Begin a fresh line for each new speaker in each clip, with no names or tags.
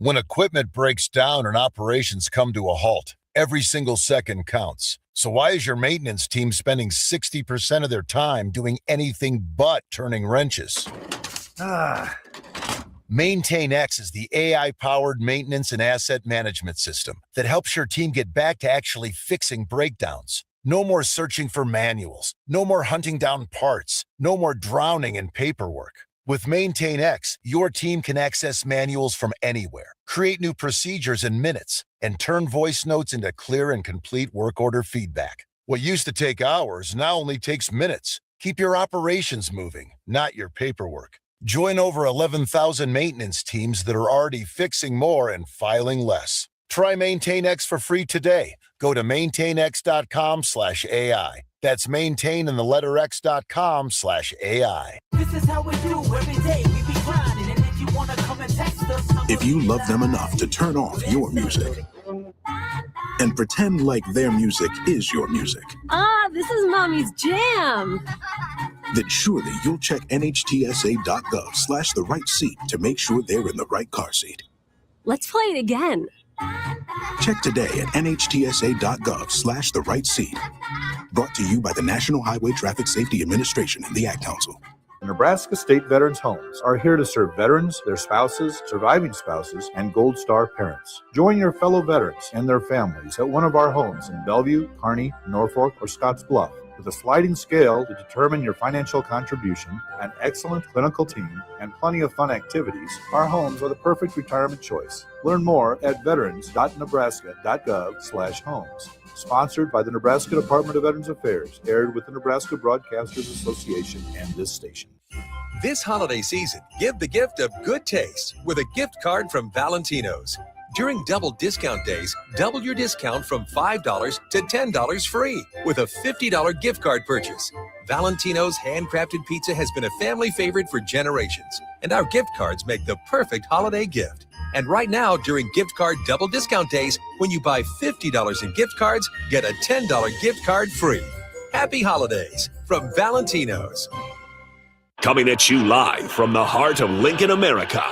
When equipment breaks down and operations come to a halt, every single second counts. So why is your maintenance team spending 60% of their time doing anything but turning wrenches? MaintainX is the AI-powered maintenance and asset management system that helps your team get back to actually fixing breakdowns. No more searching for manuals, no more hunting down parts, no more drowning in paperwork. With MaintainX, your team can access manuals from anywhere, create new procedures in minutes, and turn voice notes into clear and complete work order feedback. What used to take hours now only takes minutes. Keep your operations moving, not your paperwork. Join over 11,000 maintenance teams that are already fixing more and filing less. Try MaintainX for free today. Go to maintainx.com/AI. That's maintain and the letter x.com/AI.
This is how we do every day. We be grinding, and if you wanna come and text us,
if you love them enough to turn off your music and pretend like their music is your music.
This is Mommy's jam.
Then surely you'll check nhtsa.gov/the right seat to make sure they're in the right car seat.
Let's play it again.
Check today at nhtsa.gov/the right seat. Brought to you by the National Highway Traffic Safety Administration and the Ad Council.
Nebraska State Veterans Homes are here to serve veterans, their spouses, surviving spouses, and Gold Star parents. Join your fellow veterans and their families at one of our homes in Bellevue, Kearney, Norfolk, or Scottsbluff. With a sliding scale to determine your financial contribution, an excellent clinical team, and plenty of fun activities, our homes are the perfect retirement choice. Learn more at veterans.nebraska.gov/homes. Sponsored by the Nebraska Department of Veterans Affairs, aired with the Nebraska Broadcasters Association and this station.
This holiday season, give the gift of good taste with a gift card from Valentino's. During double discount days, double your discount from $5 to $10 free with a $50 gift card purchase. Valentino's handcrafted pizza has been a family favorite for generations, and our gift cards make the perfect holiday gift. And right now, during gift card double discount days, when you buy $50 in gift cards, get a $10 gift card free. Happy holidays from Valentino's.
Coming at you live from the heart of Lincoln, America.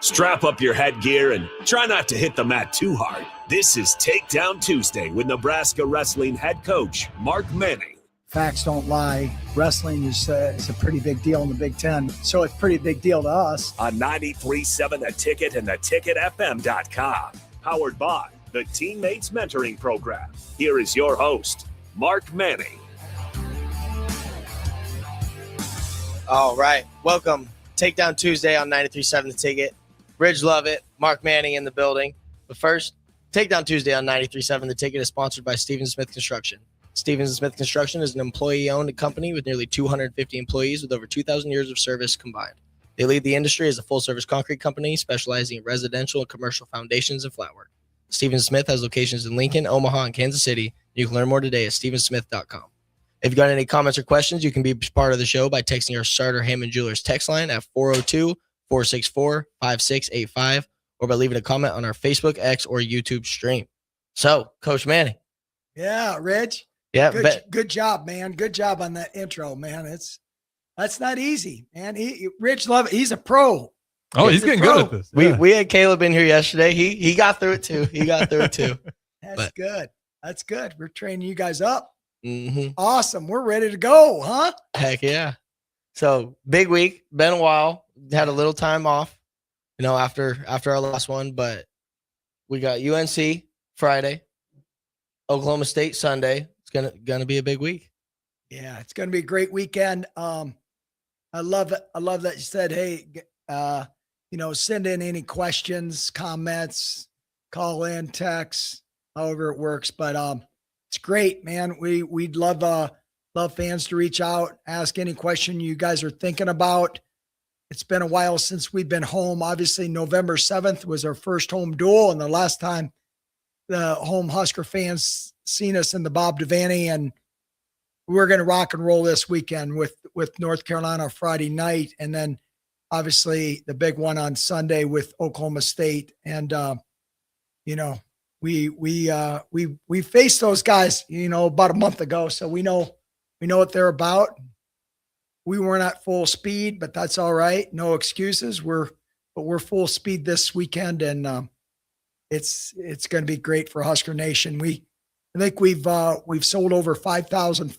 Strap up your headgear and try not to hit the mat too hard. This is Takedown Tuesday with Nebraska Wrestling head coach Mark Manning.
Facts don't lie. Wrestling is a pretty big deal in the Big Ten, so it's a pretty big deal to us.
On 93.7 The Ticket and theticketfm.com. Powered by the Teammates Mentoring Program. Here is your host, Mark Manning.
All right. Welcome. Takedown Tuesday on 93.7 The Ticket. Ridge Lovett, Mark Manning in the building. But first, Takedown Tuesday on 93.7 The Ticket is sponsored by Stevens Smith Construction. Stevens Smith Construction is an employee-owned company with nearly 250 employees with over 2,000 years of service combined. They lead the industry as a full-service concrete company specializing in residential and commercial foundations and flat work. Stevens Smith has locations in Lincoln, Omaha, and Kansas City. You can learn more today at stevensmith.com. If you've got any comments or questions, you can be part of the show by texting our Starter Hammond Jewelers text line at 402-464-5685 or by leaving a comment on our Facebook, X, or YouTube stream. So, Coach Manning.
Yeah, Rich.
Yeah,
good job, man. Good job on that intro, man. That's not easy, man. Rich Lovett, he's a pro.
Oh, he's getting good at this.
Yeah. We had Caleb in here yesterday. He got through it too.
That's good. That's good. We're training you guys up.
Mm-hmm.
Awesome. We're ready to go, huh?
Heck yeah. So big week. Been a while. Had a little time off, after our last one, but we got UNC Friday, Oklahoma State Sunday. It's gonna be a big week.
Yeah, it's gonna be a great weekend. I love it. I love that you said, hey, send in any questions, comments, call in, text, however it works. But it's great, man. We'd love fans to reach out, ask any question you guys are thinking about. It's been a while since we've been home. Obviously, November 7th was our first home duel, and the last time the home Husker fans seen us in the Bob Devaney, and we're going to rock and roll this weekend with North Carolina Friday night, and then obviously the big one on Sunday with Oklahoma State. And we faced those guys, about a month ago, so we know what they're about. We weren't at full speed, but that's all right. No excuses. We're we're full speed this weekend, and it's going to be great for Husker Nation. I think we've sold over 5,000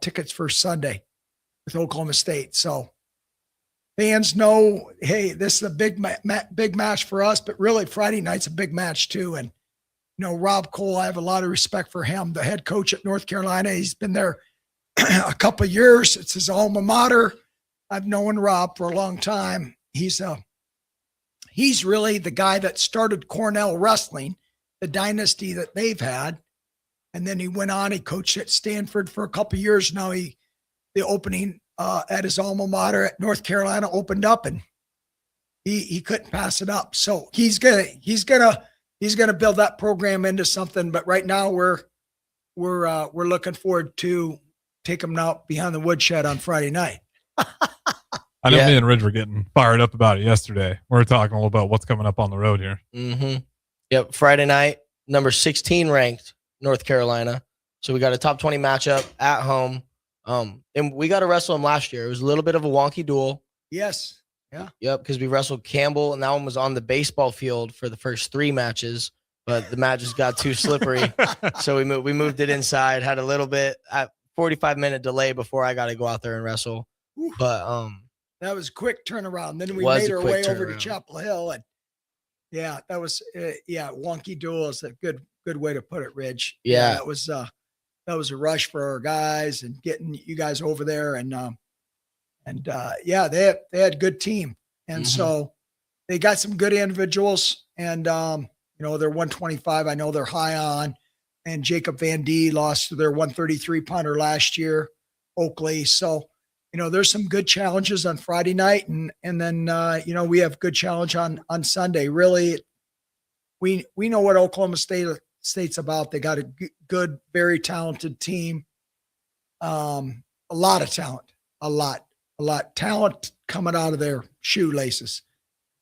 tickets for Sunday with Oklahoma State. So fans know, hey, this is a big match for us, but really Friday night's a big match too. And Rob Cole, I have a lot of respect for him, the head coach at North Carolina. He's been there a couple of years. It's his alma mater. I've known Rob for a long time. He's really the guy that started Cornell wrestling, the dynasty that they've had. And then he went on, he coached at Stanford for a couple of years. Now the opening at his alma mater at North Carolina opened up, and he couldn't pass it up. So he's gonna build that program into something. But right now we're looking forward to take them out behind the woodshed on Friday night.
I know me and Ridge were getting fired up about it yesterday. We were talking a little about what's coming up on the road here.
Mm-hmm. Yep, Friday night, number 16 ranked North Carolina. So we got a top 20 matchup at home. And we got to wrestle them last year. It was a little bit of a wonky duel.
Yes. Yeah.
Yep, because we wrestled Campbell, and that one was on the baseball field for the first 3 matches, but the matches got too slippery. So we moved it inside, had a little bit at 45-minute delay before I got to go out there and wrestle.
Ooh.
But
that was a quick turnaround. Then we made our way over to Chapel Hill, and that was wonky duel is a good way to put it, Ridge.
Yeah,
that was a rush for our guys and getting you guys over there, and they had a good team, and so they got some good individuals, and they're 125. I know they're high on, and Jacob Van D lost to their 133 punter last year, Oakley. So there's some good challenges on Friday night, and then we have good challenge on Sunday. Really, we know what Oklahoma State's about. They got a good, very talented team. A lot of talent, a lot talent coming out of their shoelaces.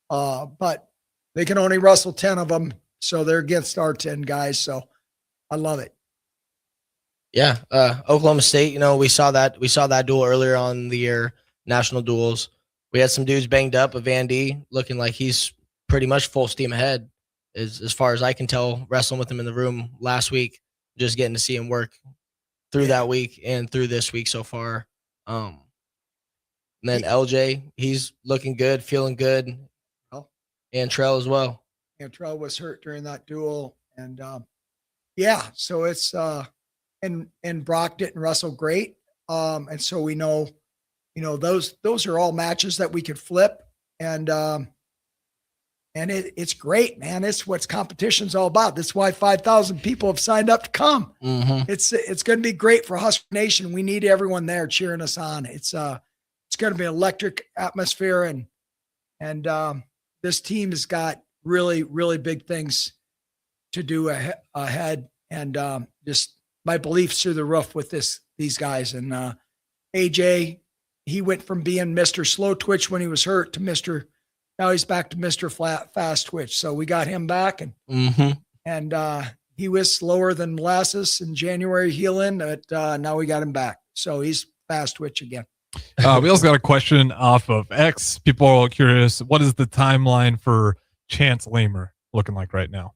But they can only wrestle 10 of them, so they're against our 10 guys. So I love it.
Yeah, Oklahoma State. We saw that duel earlier on in the year, national duels. We had some dudes banged up, but Van D looking like he's pretty much full steam ahead, as far as I can tell. Wrestling with him in the room last week, just getting to see him work through that week and through this week so far. And then LJ, he's looking good, feeling good. And Trell as well.
And Trell was hurt during that duel, and so it's and Brock didn't wrestle great. And so we know, those are all matches that we could flip. And it's great, man. It's what competition's all about. That's why 5,000 people have signed up to come.
Mm-hmm.
It's going to be great for Husker Nation. We need everyone there cheering us on. It's going to be an electric atmosphere, and this team has got really, really big things to do ahead. And just my beliefs through the roof with these guys. And AJ, he went from being Mr. Slow Twitch when he was hurt to now he's back to Mr. Fast Twitch. So we got him back, and he was slower than molasses in January healing, but now we got him back. So he's Fast Twitch again.
We also got a question off of X. People are all curious. What is the timeline for Chance Lamer looking like right now?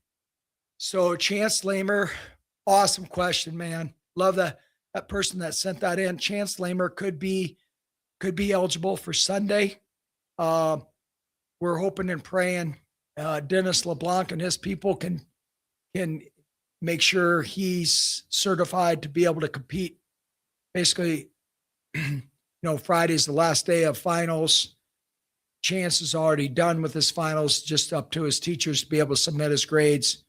So Chance Lamer, awesome question, man. Love that person that sent that in. Chance Lamer could be eligible for Sunday. We're hoping and praying Dennis LeBlanc and his people can make sure he's certified to be able to compete. Basically, Friday's the last day of finals. Chance is already done with his finals, just up to his teachers to be able to submit his grades,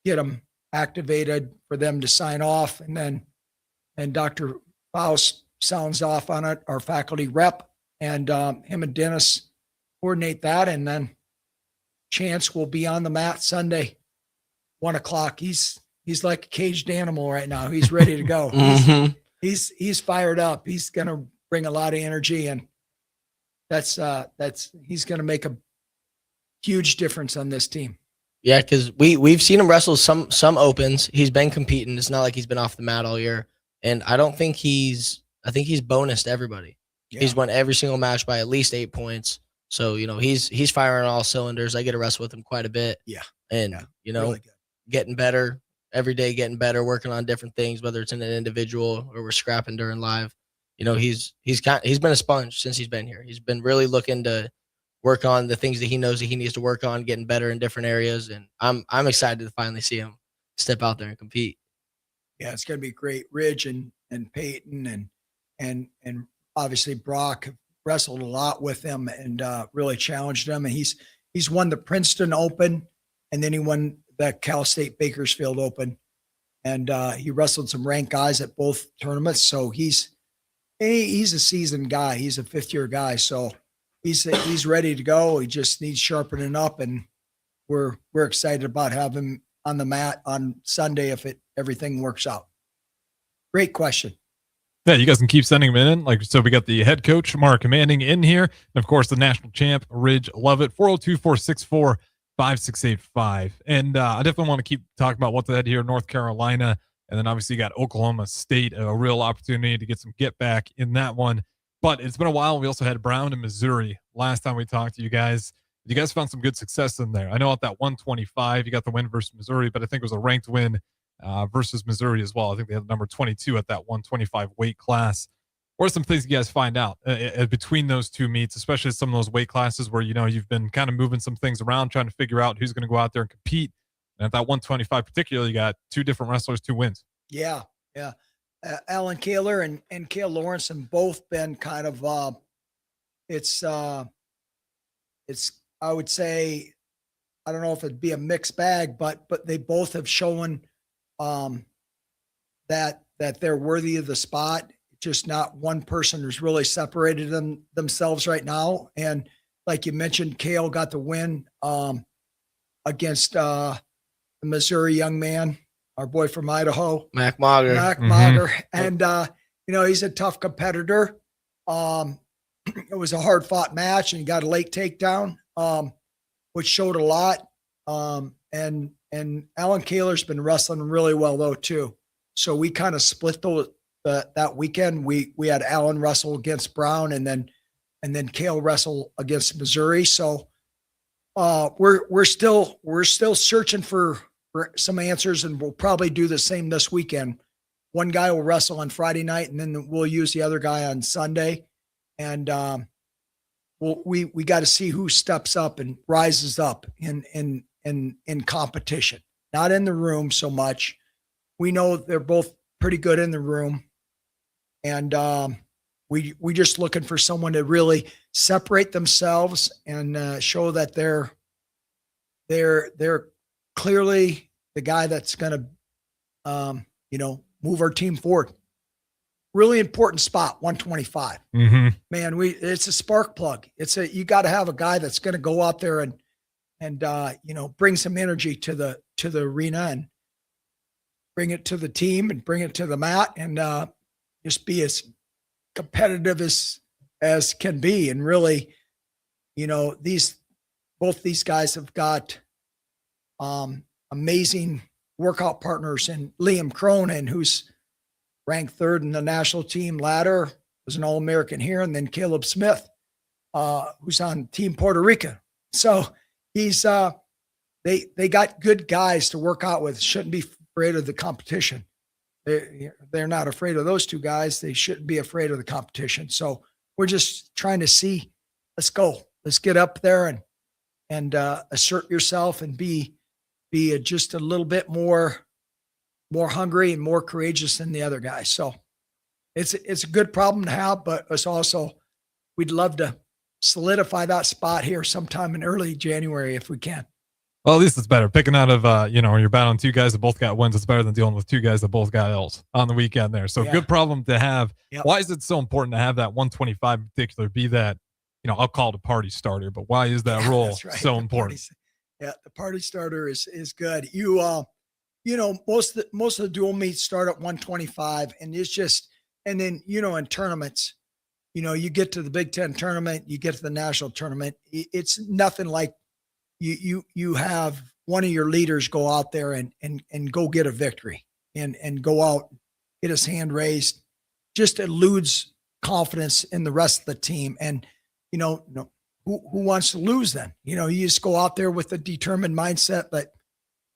get them activated for them to sign off. And Dr. Faust sounds off on it, our faculty rep, and him and Dennis coordinate that. And then Chance will be on the mat Sunday, 1:00. He's like a caged animal right now. He's ready to go. He's fired up. He's going to bring a lot of energy, and that's he's going to make a huge difference on this team.
Yeah, because we've seen him wrestle some opens. He's been competing. It's not like he's been off the mat all year. And I think he's bonused everybody. Yeah. He's won every single match by at least 8 points. So, he's firing on all cylinders. I get to wrestle with him quite a bit.
Yeah.
And,
Really good.
getting better every day, getting better, working on different things, whether it's in an individual or we're scrapping during live. He's been a sponge since he's been here. He's been really looking to work on the things that he knows that he needs to work on, getting better in different areas. And I'm excited to finally see him step out there and compete.
Yeah, it's going to be great. Ridge and Peyton and obviously Brock have wrestled a lot with him and really challenged him. And he's won the Princeton Open, and then he won the Cal State Bakersfield Open. And he wrestled some ranked guys at both tournaments. So he's a seasoned guy. He's a fifth-year guy. So he's ready to go. He just needs sharpening up, and we're excited about having him on the mat on Sunday if everything works out. Great question.
Yeah, you guys can keep sending them in. So we got the head coach, Mark Manning, in here. And, of course, the national champ, Ridge Lovett, 402-464-5685. And I definitely want to keep talking about what's ahead here, North Carolina. And then, obviously, you got Oklahoma State, a real opportunity to get some get back in that one. But it's been a while. We also had Brown in Missouri last time we talked to you guys. You guys found some good success in there. I know at that 125, you got the win versus Missouri, but I think it was a ranked win versus Missouri as well. I think they had number 22 at that 125 weight class. What are some things you guys find out between those two meets, especially some of those weight classes where, you've been kind of moving some things around, trying to figure out who's going to go out there and compete. And at that 125 particularly, you got two different wrestlers, 2 wins.
Yeah. Alan Kaler and Cale Lawrence have both been kind of it's I would say, I don't know if it'd be a mixed bag, but they both have shown that they're worthy of the spot. Just not one person who's really separated themselves right now. And like you mentioned, Cale got the win against the Missouri young man, our boy from Idaho,
Mac Mager.
And he's a tough competitor. It was a hard fought match, and he got a late takedown, which showed a lot. And Alan Kaler's been wrestling really well though too. So we kind of split that weekend. We had Alan wrestle against Brown, and then Cale wrestle against Missouri. So we're still searching for some answers, and we'll probably do the same this weekend. One guy will wrestle on Friday night, and then we'll use the other guy on Sunday. And we got to see who steps up and rises up in competition, not in the room so much. We know they're both pretty good in the room. And we just looking for someone to really separate themselves and show that they're clearly the guy that's going to, move our team forward. Really important spot, 125.
Mm-hmm.
Man, it's a spark plug. You got to have a guy that's going to go out there and bring some energy to the arena and bring it to the team and bring it to the mat and just be as competitive as can be. And really, both these guys have got amazing workout partners, and Liam Cronin, who's ranked third in the national team ladder, was an All-American here, and then Caleb Smith, who's on Team Puerto Rico. So he's they got good guys to work out with. Shouldn't be afraid of the competition. They're not afraid of those two guys. They shouldn't be afraid of the competition. So we're just trying to see. Let's go. Let's get up there and assert yourself and be just a little bit more hungry and more courageous than the other guys. So it's a good problem to have, but it's also, we'd love to solidify that spot here sometime in early January if we can.
Well, at least it's better. Picking out of, you're battling two guys that both got wins. It's better than dealing with two guys that both got L's on the weekend there. So Good problem to have.
Yep.
Why is it so important to have that 125 in particular be that, I'll call it a party starter, but why is that role so important?
The party starter is good. Most of the dual meets start at 125, and it's just, and then, in tournaments, you get to the Big Ten tournament, you get to the national tournament. It's nothing like you have one of your leaders go out there and go get a victory and go out, get his hand raised, just eludes confidence in the rest of the team. And, who wants to lose then? You know, you just go out there with a determined mindset that,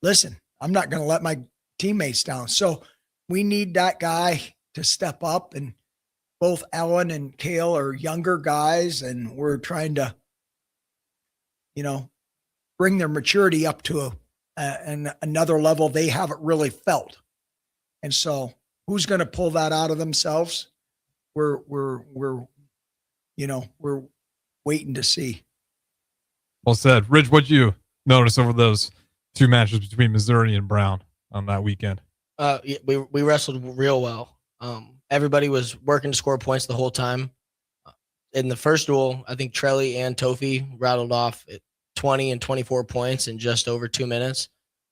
listen, I'm not going to let my teammates down. So we need that guy to step up, and both Ellen and Kale are younger guys, and we're trying to, you know, bring their maturity up to another level they haven't really felt. And so who's going to pull that out of themselves? We're waiting to see.
Well said. Ridge, what'd you notice over those two matches between Missouri and Brown on that weekend?
We wrestled real well. Everybody was working to score points the whole time. In the first duel, I think Trelly and Tofi rattled off 20 and 24 points in just over 2 minutes.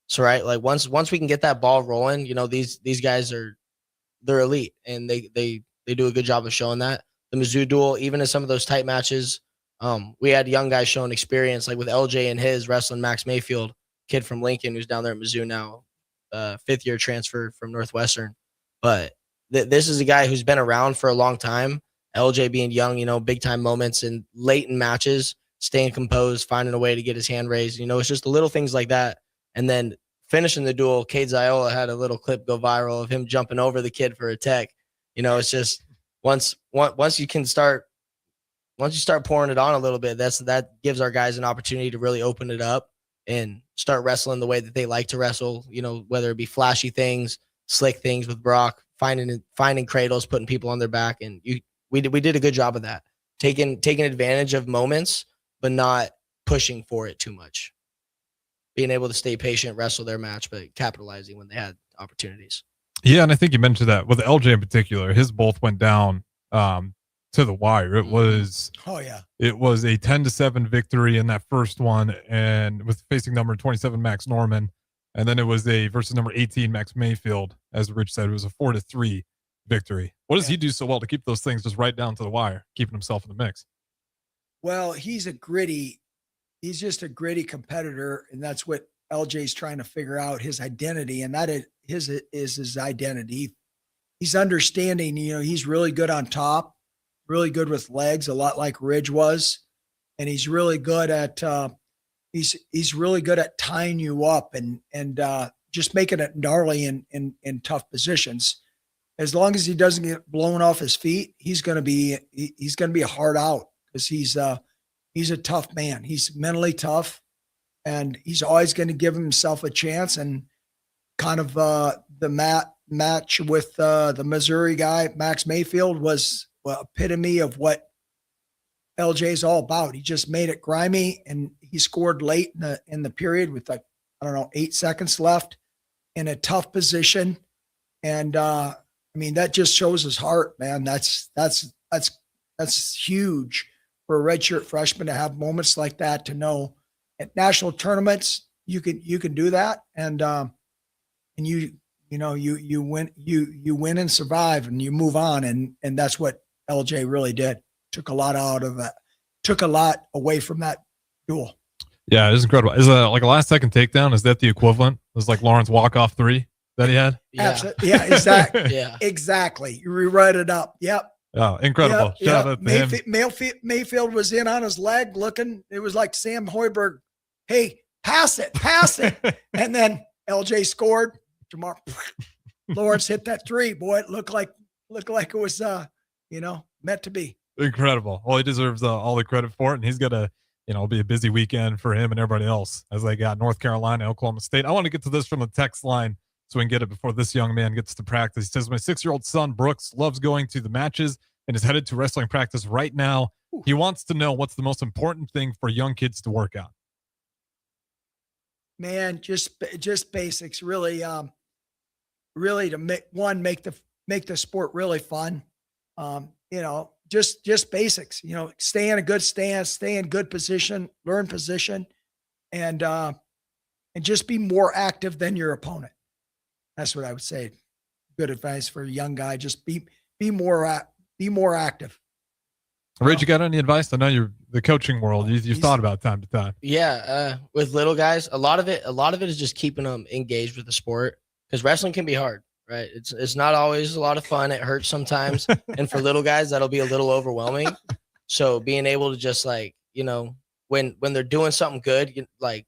So, right, like once we can get that ball rolling, you know, these guys they're elite, and they do a good job of showing that. The Mizzou duel, even in some of those tight matches, we had young guys showing experience, like with LJ and his wrestling Max Mayfield, kid from Lincoln who's down there at Mizzou now, 5th-year transfer from Northwestern. But this is a guy who's been around for a long time. LJ being young, you know, big-time moments and late in matches, staying composed, finding a way to get his hand raised. You know, it's just the little things like that. And then finishing the duel, Cade Ziola had a little clip go viral of him jumping over the kid for a tech. You know, it's just once you start pouring it on a little bit, that gives our guys an opportunity to really open it up and start wrestling the way that they like to wrestle, you know, whether it be flashy things, slick things with Brock, finding cradles, putting people on their back. And we did a good job of that, taking advantage of moments, but not pushing for it too much, being able to stay patient, wrestle their match, but capitalizing when they had opportunities.
Yeah, and I think you mentioned that with LJ in particular, his both went down to the wire. It was it was a 10-7 victory in that first one, and with facing number 27 Max Norman, and then it was versus number 18 Max Mayfield. As Rich said, it was a 4-3 victory. What does he do so well to keep those things just right down to the wire, keeping himself in the mix?
Well, he's just a gritty competitor, and that's what LJ's trying to figure out, his identity, and that is his identity. He's understanding, you know, he's really good on top, really good with legs, a lot like Ridge was, and he's really good at he's really good at tying you up and just making it gnarly in tough positions. As long as he doesn't get blown off his feet, he's going to be a hard out, because he's a tough man. He's mentally tough, and he's always going to give himself a chance. And kind of the match with the Missouri guy, Max Mayfield, was epitome of what LJ's all about. He just made it grimy, and he scored late in the period with 8 seconds left in a tough position. And I mean, that just shows his heart, man. That's huge for a redshirt freshman to have moments like that, to know at national tournaments you can do that, and you win and survive, and you move on, and that's what LJ really did. Took a lot out of that. Took a lot away from that duel.
Yeah, it was incredible. Is like a last second takedown? Is that the equivalent? It was like Lawrence walk-off 3 that he had?
Yeah. Absolutely. Yeah, exactly.
Yeah.
Exactly. You rewrite it up. Yep.
Oh, incredible.
Yep.
Shout out to him.
Mayfield was in on his leg looking. It was like Sam Hoiberg. Hey, pass it. And then LJ scored. Tomorrow, Lawrence hit that 3. Boy, it looked like it was meant to be.
Incredible. Well, he deserves all the credit for it, and he's got to, be a busy weekend for him and everybody else as they got North Carolina, Oklahoma State. I want to get to this from the text line so we can get it before this young man gets to practice. He says, my 6-year-old son, Brooks, loves going to the matches and is headed to wrestling practice right now. He wants to know what's the most important thing for young kids to work on.
Man, just basics, really, really to make the sport really fun. Just basics, stay in a good stance, stay in good position, learn position, and just be more active than your opponent. That's what I would say. Good advice for a young guy. Just be more active.
Ridge, you got any advice? I know you're the coaching world. You've thought about time to time.
Yeah. With little guys, a lot of it is just keeping them engaged with the sport, because wrestling can be hard, right? It's not always a lot of fun. It hurts sometimes. And for little guys, that'll be a little overwhelming. So being able to just when they're doing something good, like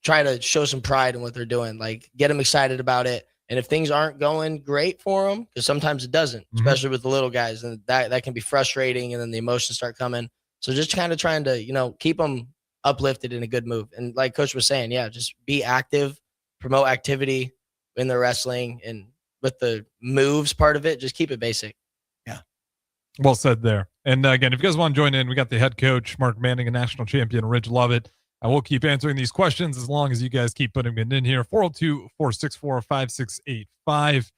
trying to show some pride in what they're doing, like get them excited about it. And if things aren't going great for them, because sometimes it doesn't, especially with the little guys, and that can be frustrating, and then the emotions start coming. So just kind of trying to, keep them uplifted in a good move. And like Coach was saying, yeah, just be active, promote activity in the wrestling, and with the moves part of it, just keep it basic.
Yeah.
Well said there. And again, if you guys want to join in, we got the head coach, Mark Manning, and national champion, Ridge Lovett. I will keep answering these questions as long as you guys keep putting it in here. 402-464-5685.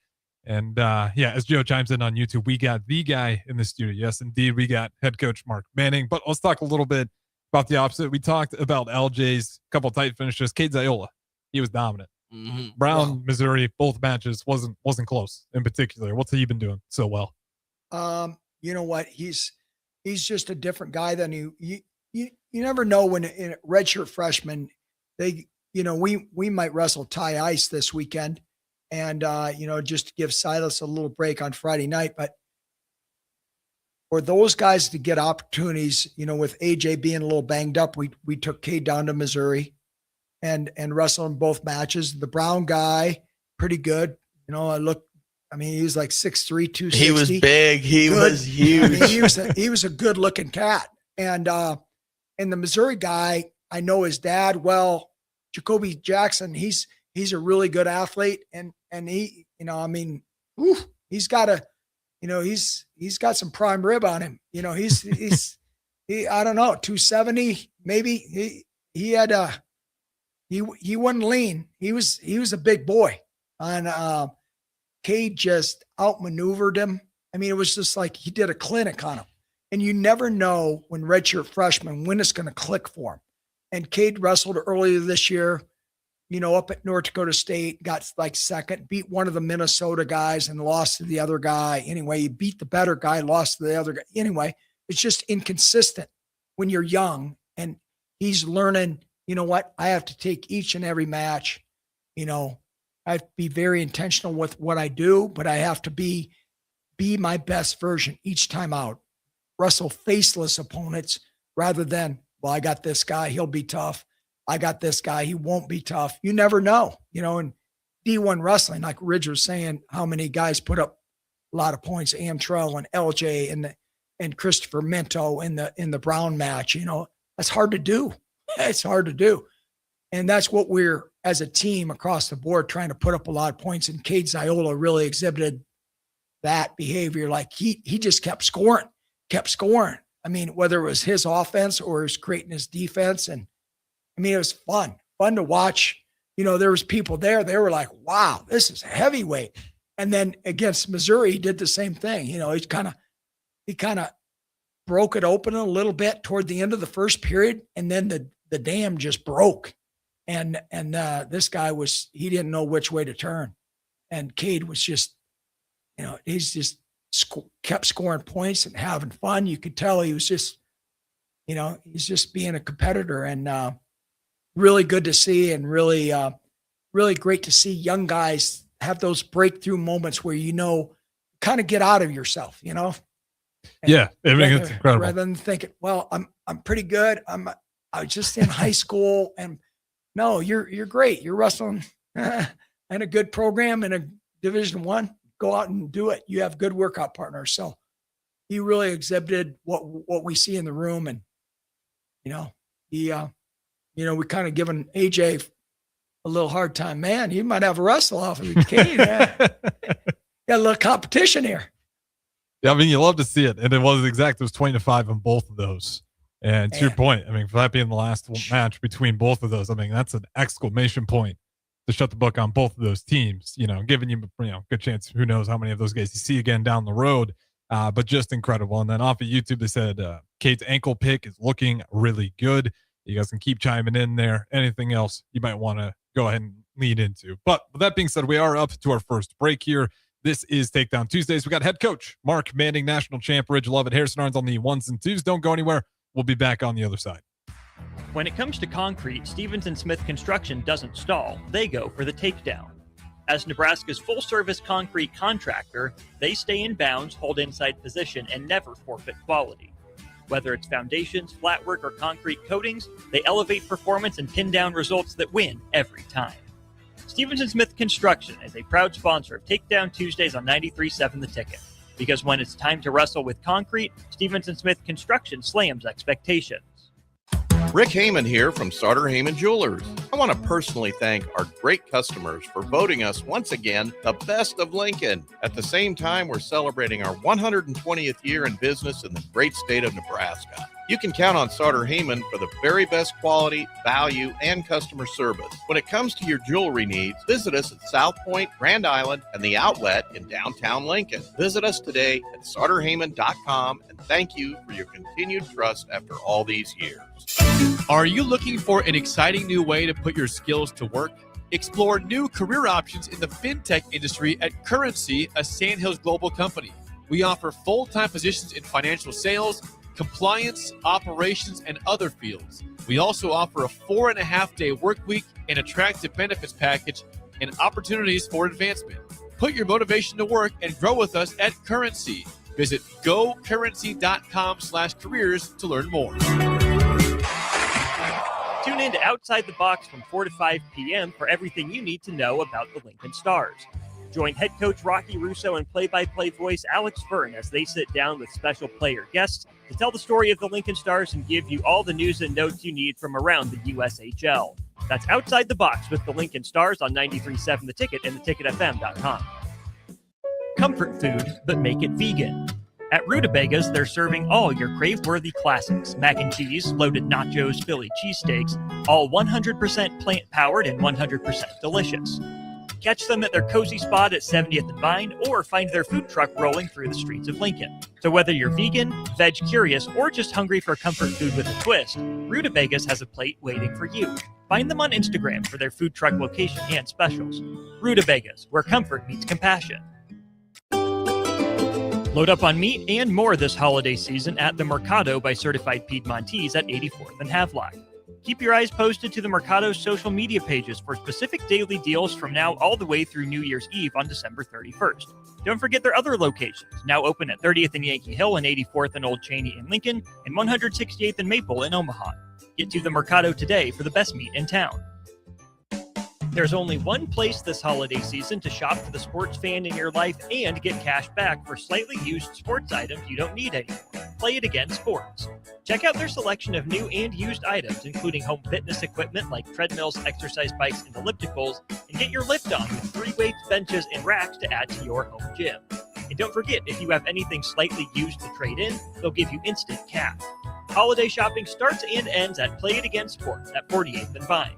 And as Joe chimes in on YouTube, we got the guy in the studio. Yes, indeed, we got head coach Mark Manning. But let's talk a little bit about the opposite. We talked about LJ's couple tight finishes. Cade Ziola, he was dominant.
Mm-hmm.
Brown, Missouri, both matches wasn't close in particular. What's he been doing so well?
You know what? He's just a different guy than you never know when in redshirt freshman, we might wrestle Ty Ice this weekend and, just to give Silas a little break on Friday night. But for those guys to get opportunities, with AJ being a little banged up, we took Cade down to Missouri and wrestled in both matches. The Brown guy, pretty good. He was like 6'3", 260.
He was big. He was huge.
He was a good looking cat. And the Missouri guy, I know his dad well, Jacoby Jackson. He's a really good athlete, and he, he's got he's got some prime rib on him. He I don't know, 270 maybe. He wasn't lean. He was a big boy. And Cade just outmaneuvered him. It was just like he did a clinic on him. And you never know when redshirt freshmen, when it's going to click for him. And Cade wrestled earlier this year, up at North Dakota State, got like second, beat one of the Minnesota guys and lost to the other guy. Anyway, he beat the better guy, lost to the other guy. Anyway, it's just inconsistent when you're young, and he's learning, what? I have to take each and every match. I have to be very intentional with what I do, but I have to be my best version each time out. Wrestle faceless opponents rather than, I got this guy, he'll be tough. I got this guy, he won't be tough. You never know, in D1 wrestling, like Ridge was saying, how many guys put up a lot of points, Amtrell and LJ and Christopher Minto in the Brown match. That's hard to do. It's hard to do. And that's what we're, as a team across the board, trying to put up a lot of points. And Cade Ziola really exhibited that behavior. Like he just kept scoring. Whether it was his offense or his creating his defense. And it was fun to watch. There was people there. They were like, wow, this is heavyweight. And then against Missouri, he did the same thing. He kind of broke it open a little bit toward the end of the first period. And then the dam just broke. And this guy he didn't know which way to turn. And Cade was just, he's just kept scoring points and having fun. You could tell he was just, he's just being a competitor, and really good to see, and really great to see young guys have those breakthrough moments where, kind of get out of yourself, And
yeah. It's incredible.
Rather than thinking, well, I'm pretty good. I was just in high school, and no, you're great. You're wrestling in a good program in a Division I. Go out and do it. You have good workout partners. So he really exhibited what we see in the room. And, we kind of given AJ a little hard time, man. You might have a wrestle off of the Cade. Got a little competition here.
Yeah. You love to see it. And it was 20-5 on both of those. And to your point, for that being the last match between both of those, that's an exclamation point to shut the book on both of those teams, giving you, good chance. Who knows how many of those guys you see again down the road, but just incredible. And then off of YouTube, they said Cade's ankle pick is looking really good. You guys can keep chiming in there. Anything else you might want to go ahead and lean into. But with that being said, we are up to our first break here. This is Takedown Tuesdays. We got head coach Mark Manning, national champ Ridge Lovett, Harrison Arns on the 1s and 2s. Don't go anywhere. We'll be back on the other side.
When it comes to concrete, Stevens & Smith Construction doesn't stall. They go for the takedown. As Nebraska's full-service concrete contractor, they stay in bounds, hold inside position, and never forfeit quality. Whether it's foundations, flat work, or concrete coatings, they elevate performance and pin down results that win every time. Stevenson Smith Construction is a proud sponsor of Takedown Tuesdays on 93.7 The Ticket. Because when it's time to wrestle with concrete, Stevenson Smith Construction slams expectations.
Rick Heyman here from Sartor Heyman Jewelers. I want to personally thank our great customers for voting us once again the best of Lincoln. At the same time, we're celebrating our 120th year in business in the great state of Nebraska. You can count on Sartor Heyman for the very best quality, value, and customer service. When it comes to your jewelry needs, visit us at South Point, Grand Island, and the Outlet in downtown Lincoln. Visit us today at sartorheyman.com, and thank you for your continued trust after all these years.
Are you looking for an exciting new way to put your skills to work? Explore new career options in the fintech industry at Currency, a Sandhills global company. We offer full-time positions in financial sales, compliance, operations, and other fields. We also offer a 4.5-day work week, an attractive benefits package, and opportunities for advancement. Put your motivation to work and grow with us at Currency. Visit gocurrency.com/careers to learn more.
Tune in to Outside the Box from 4 to 5 p.m. for everything you need to know about the Lincoln Stars. Join head coach Rocky Russo and play-by-play voice Alex Fern as they sit down with special player guests to tell the story of the Lincoln Stars and give you all the news and notes you need from around the USHL. That's Outside the Box with the Lincoln Stars on 93.7 The Ticket and theticketfm.com. Comfort food, but make it vegan. At Rutabagas, they're serving all your crave-worthy classics. Mac and cheese, loaded nachos, Philly cheesesteaks, all 100% plant-powered and 100% delicious. Catch them at their cozy spot at 70th and Vine, or find their food truck rolling through the streets of Lincoln. So whether you're vegan, veg curious, or just hungry for comfort food with a twist, Rutabagas has a plate waiting for you. Find them on Instagram for their food truck location and specials. Rutabagas, where comfort meets compassion. Load up on meat and more this holiday season at the Mercado by Certified Piedmontese at 84th and Havelock. Keep your eyes posted to the Mercado's social media pages for specific daily deals from now all the way through New Year's Eve on December 31st. Don't forget their other locations, now open at 30th and Yankee Hill and 84th and Old Cheney in Lincoln and 168th and Maple in Omaha. Get to the Mercado today for the best meat in town. There's only one place this holiday season to shop for the sports fan in your life and get cash back for slightly used sports items you don't need anymore. Play It Again Sports. Check out their selection of new and used items, including home fitness equipment like treadmills, exercise bikes, and ellipticals, and get your lift on with 3 weights, benches, and racks to add to your home gym. And don't forget, if you have anything slightly used to trade in, they'll give you instant cash. Holiday shopping starts and ends at Play It Again Sports at 48th and Vine.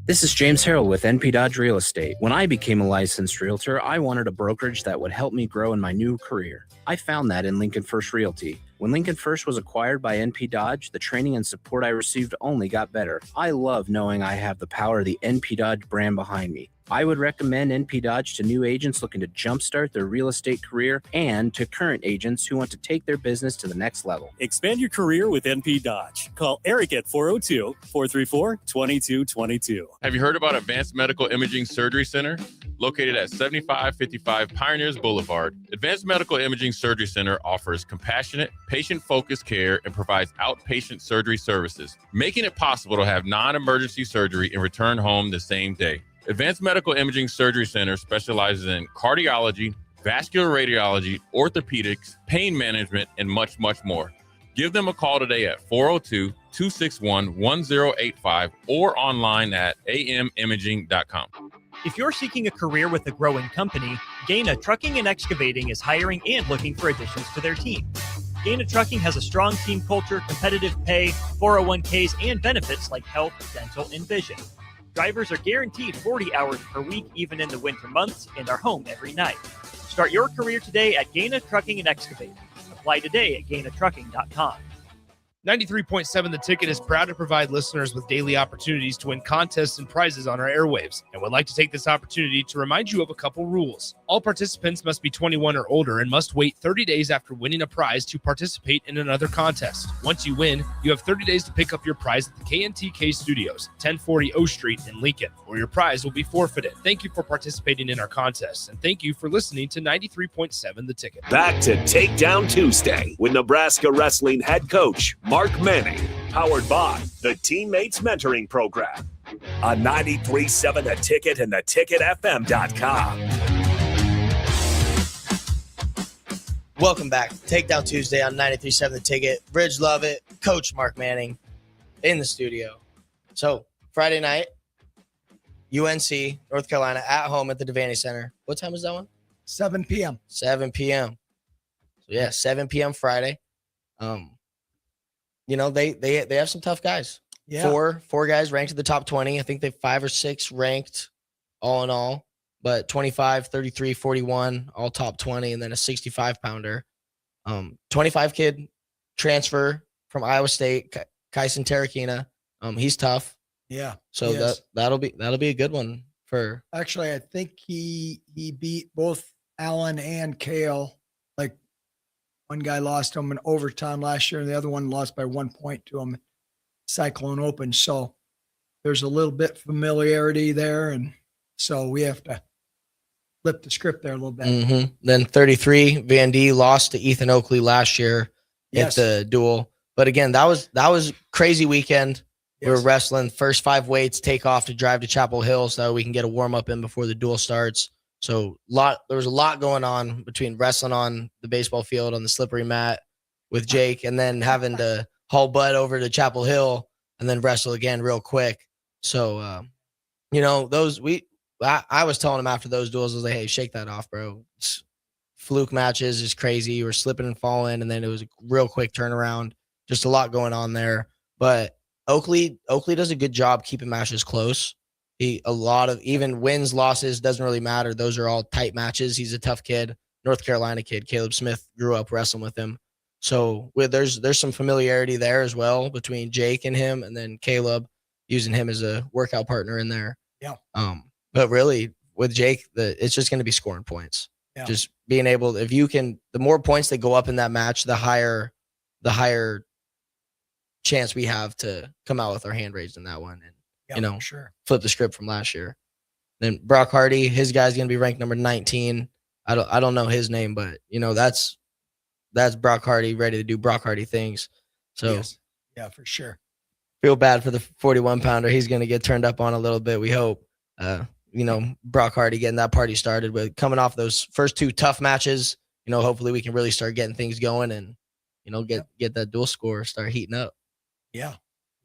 This is James Harrell with NP Dodge Real Estate. When I became a licensed realtor, I wanted a brokerage that would help me grow in my new career. I found that in Lincoln First Realty. When Lincoln First was acquired by NP Dodge, the training and support I received only got better. I love knowing I have the power of the NP Dodge brand behind me. I would recommend NP Dodge to new agents looking to jumpstart their real estate career and to current agents who want to take their business to the next level.
Expand your career with NP Dodge. Call Eric at 402-434-2222.
Have you heard about Advanced Medical Imaging Surgery Center? Located at 7555 Pioneers Boulevard, Advanced Medical Imaging Surgery Center offers compassionate, patient-focused care and provides outpatient surgery services, making it possible to have non-emergency surgery and return home the same day. Advanced Medical Imaging Surgery Center specializes in cardiology, vascular radiology, orthopedics, pain management, and much, much more. Give them a call today at 402-261-1085 or online at amimaging.com.
If you're seeking a career with a growing company, Gaina Trucking and Excavating is hiring and looking for additions to their team. Gaina Trucking has a strong team culture, competitive pay, 401ks, and benefits like health, dental, and vision. Drivers are guaranteed 40 hours per week, even in the winter months, and are home every night. Start your career today at Gaina Trucking and Excavating. Apply today at GainaTrucking.com.
93.7 The Ticket is proud to provide listeners with daily opportunities to win contests and prizes on our airwaves, and would like to take this opportunity to remind you of a couple rules. All participants must be 21 or older and must wait 30 days after winning a prize to participate in another contest. Once you win, you have 30 days to pick up your prize at the KNTK Studios, 1040 O Street in Lincoln, or your prize will be forfeited. Thank you for participating in our contests, and thank you for listening to 93.7 The Ticket.
Back to Takedown Tuesday with Nebraska Wrestling head coach Mark Manning, powered by the Teammates Mentoring Program on 93.7 The Ticket and theticketfm.com.
Welcome back. Takedown Tuesday on 93.7 The Ticket. Bridge Lovett, Coach Mark Manning in the studio. So, Friday night, UNC, North Carolina, at home at the Devaney Center. What time is that one?
7 p.m.
7 p.m. So, yeah, 7 p.m. Friday. You know, they have some tough guys.
Yeah.
Four guys ranked in the top 20. I think they 5 or 6 ranked all in all, but 25, 33, 41, all top 20, and then a 65-pounder. 25 kid transfer from Iowa State, Kyson Tarakina. He's tough.
Yeah.
So that'll be a good one for.
Actually, I think he beat both Allen and Kale. Like, one guy lost him in overtime last year, and the other one lost by 1 point to him. Cyclone Open. So there's a little bit familiarity there, and so we have to flip the script there a little bit.
Mm-hmm. Then 33, Van D lost to Ethan Oakley last year at the duel. But again, that was crazy weekend. We were wrestling first 5 weights, take off to drive to Chapel Hill so we can get a warm up in before the duel starts. So there was a lot going on between wrestling on the baseball field on the slippery mat with Jake, and then having to haul Bud over to Chapel Hill and then wrestle again real quick. So, you know, I was telling him after those duels, I was like, hey, shake that off, bro. It's fluke matches is crazy. We're slipping and falling, and then it was a real quick turnaround. Just a lot going on there. But Oakley does a good job keeping matches close. A lot of even wins, losses, doesn't really matter. Those are all tight matches. He's a tough kid, North Carolina kid. Caleb Smith grew up wrestling with him. So there's some familiarity there as well between Jake and him, and then Caleb using him as a workout partner in there.
Yeah.
But really with Jake, it's just going to be scoring points.
Yeah.
Just being able, if you can, the more points that go up in that match, the higher chance we have to come out with our hand raised in that one. And,
sure.
Flip the script from last year. Then Brock Hardy, his guy's going to be ranked number 19. I don't know his name, but that's Brock Hardy ready to do Brock Hardy things. So
yes. Yeah, for sure.
Feel bad for the 41 pounder. He's going to get turned up on a little bit. We hope, Brock Hardy getting that party started, but coming off those first 2 tough matches, hopefully we can really start getting things going and, get that dual score, start heating up.
Yeah,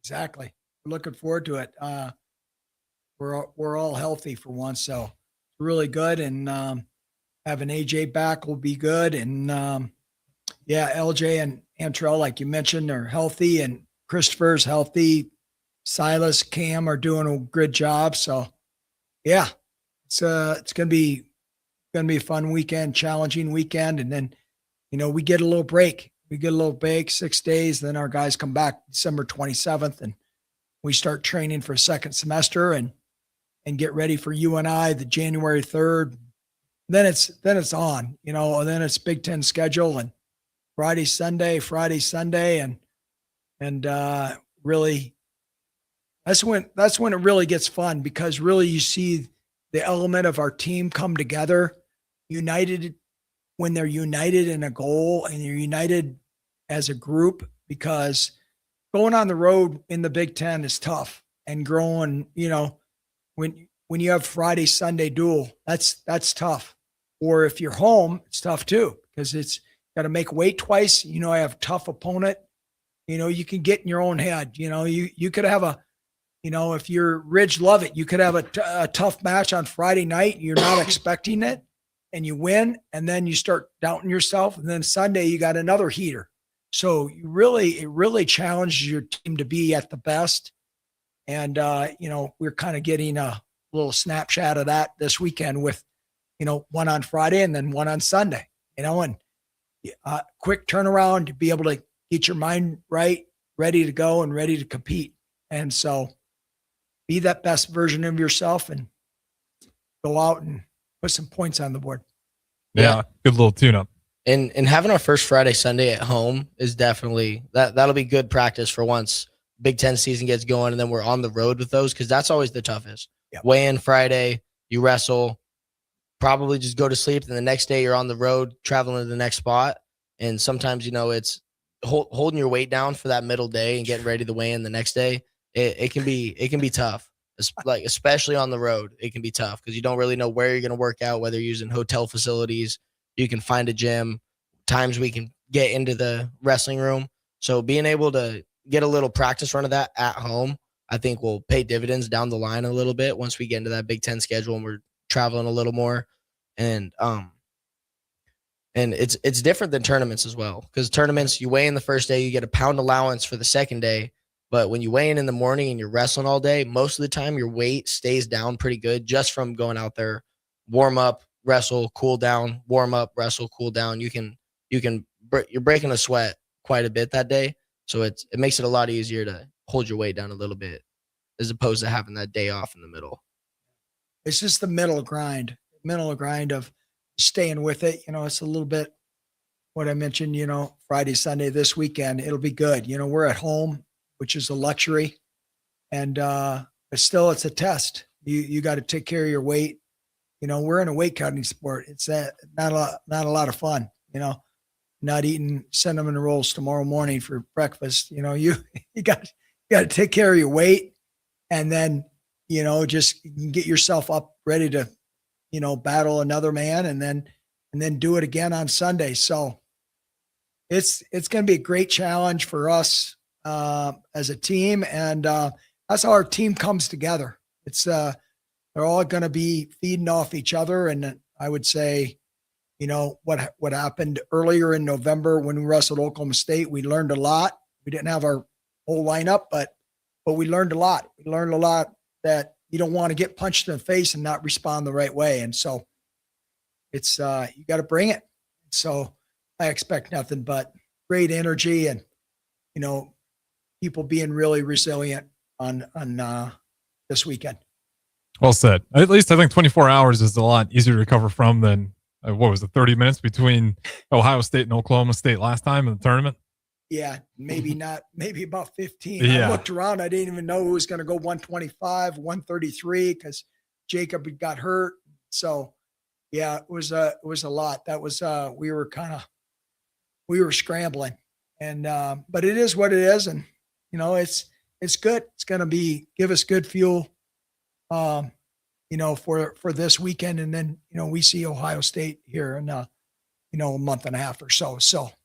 exactly. We're looking forward to it. We're all healthy for once, so really good. And having AJ back will be good. And LJ and Antrell, like you mentioned, are healthy, and Christopher's healthy. Silas, Cam are doing a good job. So yeah, it's gonna be a fun weekend, challenging weekend, and then we get a little break. 6 days. Then our guys come back December 27th, and we start training for second semester and get ready for UNI the January 3rd. Then it's on, and then it's Big Ten schedule and Friday, Sunday, and really that's when it really gets fun, because really you see the element of our team come together, united, when they're united in a goal and you're united as a group, because going on the road in the Big Ten is tough, and growing, when you have Friday, Sunday duel, that's tough. Or if you're home, it's tough too, because it's got to make weight twice. I have a tough opponent. You can get in your own head. You could have if you're Ridge Lovett, you could have a tough match on Friday night. You're not expecting it, and you win, and then you start doubting yourself, and then Sunday you got another heater. So it really challenges your team to be at the best. And we're kind of getting a little snapshot of that this weekend with one on Friday and then one on Sunday. And quick turnaround to be able to get your mind right, ready to go and ready to compete. And so be that best version of yourself and go out and put some points on the board.
Yeah. Good little tune up.
And having our first Friday, Sunday at home is definitely that'll be good practice for once Big Ten season gets going, and then we're on the road with those, because that's always the toughest.
Yep.
Weigh in Friday, you wrestle, probably just go to sleep, and the next day you're on the road traveling to the next spot. And sometimes, it's holding your weight down for that middle day and getting ready to weigh in the next day. It can be tough. Especially on the road, it can be tough because you don't really know where you're going to work out, whether you're using hotel facilities, you can find a gym, times we can get into the wrestling room. So being able to get a little practice run of that at home, I think will pay dividends down the line a little bit once we get into that Big Ten schedule and we're traveling a little more. And it's different than tournaments as well, because tournaments, you weigh in the first day, you get a pound allowance for the second day. But when you weigh in the morning and you're wrestling all day, most of the time your weight stays down pretty good just from going out there, warm up, wrestle, cool down, warm up, wrestle, cool down. You're breaking a sweat quite a bit that day. So it makes it a lot easier to hold your weight down a little bit as opposed to having that day off in the middle.
It's just the mental grind of staying with it. It's a little bit what I mentioned, Friday, Sunday, this weekend, it'll be good. We're at home, which is a luxury. And, but still it's a test. You got to take care of your weight. We're in a weight cutting sport. It's not a lot of fun, not eating cinnamon rolls tomorrow morning for breakfast. You got to take care of your weight, and then, just get yourself up ready to, battle another man and then do it again on Sunday. So it's going to be a great challenge for us as a team. And that's how our team comes together. It's they're all going to be feeding off each other. And I would say, what happened earlier in November when we wrestled Oklahoma State, we learned a lot. We didn't have our whole lineup, but we learned a lot. We learned a lot that you don't want to get punched in the face and not respond the right way. And so it's you got to bring it. So I expect nothing but great energy and, people being really resilient on this weekend.
Well said. At least I think 24 hours is a lot easier to recover from than, 30 minutes between Ohio State and Oklahoma State last time in the tournament?
Yeah, maybe not, maybe about 15.
Yeah.
I looked around. I didn't even know who was going to go 125, 133 because Jacob got hurt. So, yeah, it was a lot. That was we were scrambling, and but it is what it is, and it's good. It's going to give us good fuel, for this weekend, and then we see Ohio State here in a month and a half or so. So it's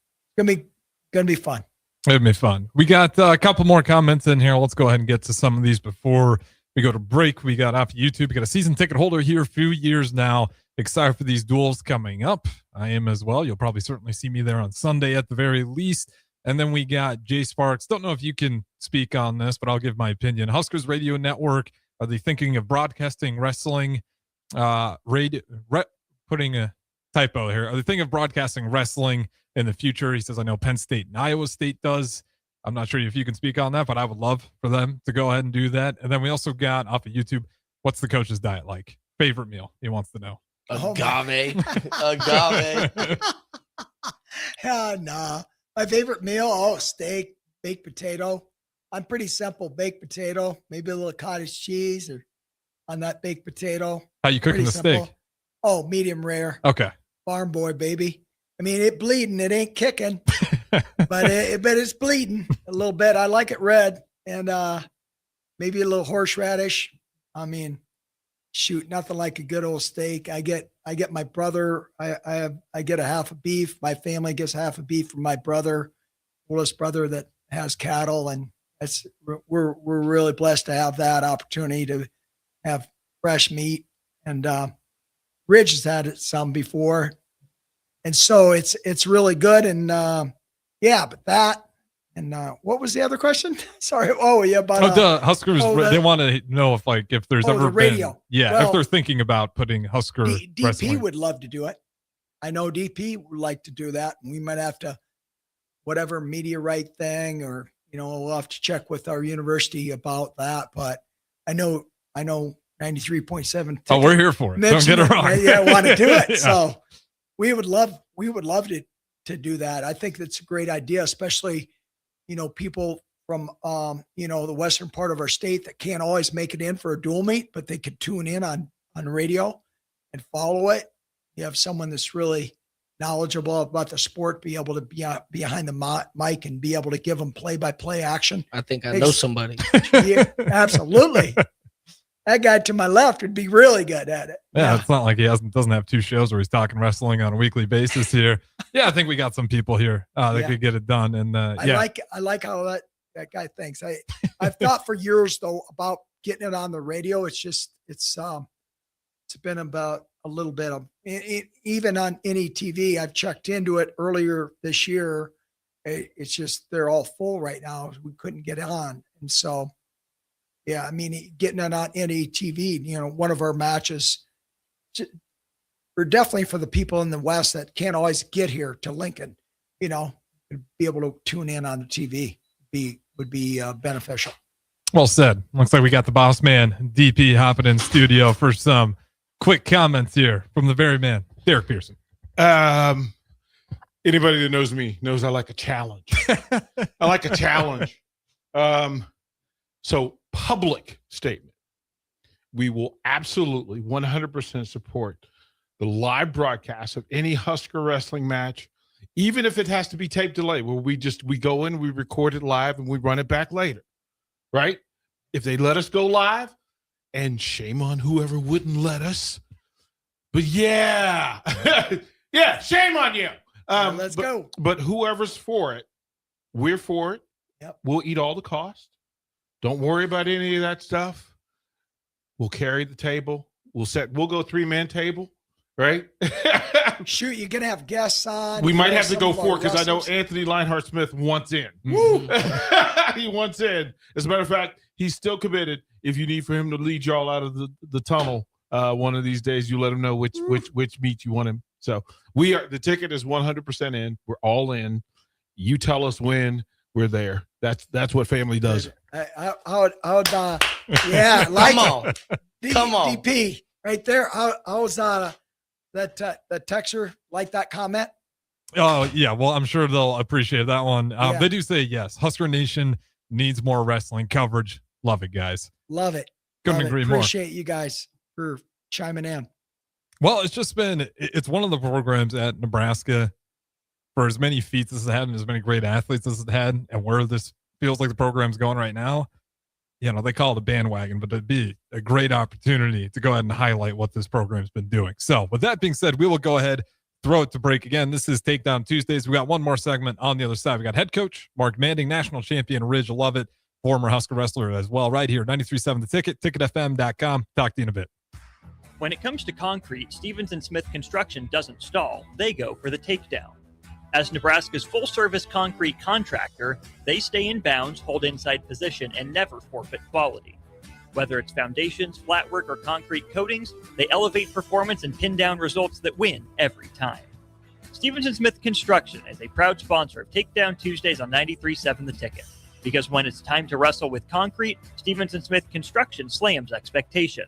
gonna be fun.
It'd be fun. We got a couple more comments in here. Let's go ahead and get to some of these before we go to break. We got off YouTube. We got a season ticket holder here, a few years now. Excited for these duels coming up. I am as well. You'll probably certainly see me there on Sunday at the very least. And then we got Jay Sparks. Don't know if you can speak on this, but I'll give my opinion. Huskers Radio Network, are they thinking of broadcasting wrestling? Putting a typo here. Are they thinking of broadcasting wrestling in the future? He says, I know Penn State and Iowa State does. I'm not sure if you can speak on that, but I would love for them to go ahead and do that. And then we also got off of YouTube, what's the coach's diet like? Favorite meal, he wants to know.
Agave.
Nah. My favorite meal, steak, baked potato. I'm pretty simple. Baked potato, maybe a little cottage cheese or on that baked potato.
How you cooking the steak?
Oh, medium rare.
Okay.
Farm boy, baby. I mean, it bleeding. It ain't kicking, but it's bleeding a little bit. I like it red and maybe a little horseradish. I mean, shoot, nothing like a good old steak. I get my brother. I get a half a beef. My family gets half a beef from my brother, oldest brother that has cattle, and we're really blessed to have that opportunity to have fresh meat. And Ridge has had some before, and so it's really good. And but that. And what was the other question? Sorry. Oh, yeah. But
the Huskers, they want to know if there's ever
the radio.
been. Yeah.
Well,
if they're thinking about putting Husker
DP
wrestling.
would love to do it. I know DP would like to do that. We might have to, whatever media right thing or, we'll have to check with our university about that, but I know 93.7.
Oh, we're here for it. Don't get it wrong.
Yeah, want to do it.
Yeah.
So we would love to do that. I think that's a great idea, especially, people from, the western part of our state that can't always make it in for a dual meet, but they could tune in on radio and follow it. You have someone that's really knowledgeable about the sport, be able to be behind the mic and be able to give them play-by-play action.
I think I know somebody.
Yeah, absolutely. That guy to my left would be really good at it.
Yeah, it's not like he doesn't have 2 shows where he's talking wrestling on a weekly basis here. Yeah, I think we got some people here that could get it done. And
I like how that guy thinks. I've thought for years though about getting it on the radio. It's been about a little bit of even on any TV. I've checked into it earlier this year. It's just they're all full right now. We couldn't get on, and so. Yeah, I mean, getting it on any TV, one of our matches, or definitely for the people in the West that can't always get here to Lincoln, be able to tune in on the TV would be beneficial.
Well said. Looks like we got the boss man, DP, hopping in studio for some quick comments here from the very man, Derek Pearson.
Anybody that knows me knows I like a challenge. I like a challenge. So public statement. We will absolutely 100% support the live broadcast of any Husker wrestling match, even if it has to be tape delay, where we go in, we record it live, and we run it back later, right? If they let us go live, and shame on whoever wouldn't let us. But yeah, yeah, shame on you.
Let's go.
But whoever's for it, we're for it.
Yep.
We'll eat all the cost. Don't worry about any of that stuff. We'll carry the table. We'll go 3-man table, right?
Shoot, you're gonna have guests on.
We might have to go 4 because I know Anthony Lionheart Smith wants in.
Woo!
He wants in. As a matter of fact, he's still committed. If you need for him to lead y'all out of the tunnel one of these days, you let him know which meet you want him. So the ticket is 100% in. We're all in. You tell us when, we're there. That's what family does.
Yeah, like
Come on.
DP right there. How's that texter like that comment?
Oh yeah, well I'm sure they'll appreciate that one. They do say yes. Husker Nation needs more wrestling coverage. Love it, guys.
Love it.
Couldn't agree more.
Appreciate you guys for chiming in.
Well, it's one of the programs at Nebraska for as many feats as it had and as many great athletes as it had, and where this feels like the program's going right now, they call it a bandwagon, but it'd be a great opportunity to go ahead and highlight what this program's been doing. So with that being said, we will go ahead, throw it to break again. This is Takedown Tuesdays. We got one more segment on the other side. We got head coach Mark Manning, national champion Ridge Lovett, former Husker wrestler as well, right here, 93.7 The Ticket, ticketfm.com. Talk to you in a bit.
When it comes to concrete, Stevens & Smith Construction doesn't stall. They go for the takedown. As Nebraska's full-service concrete contractor, they stay in bounds, hold inside position, and never forfeit quality. Whether it's foundations, flatwork, or concrete coatings, they elevate performance and pin down results that win every time. Stevens & Smith Construction is a proud sponsor of Takedown Tuesdays on 93.7 The Ticket. Because when it's time to wrestle with concrete, Stevens & Smith Construction slams expectations.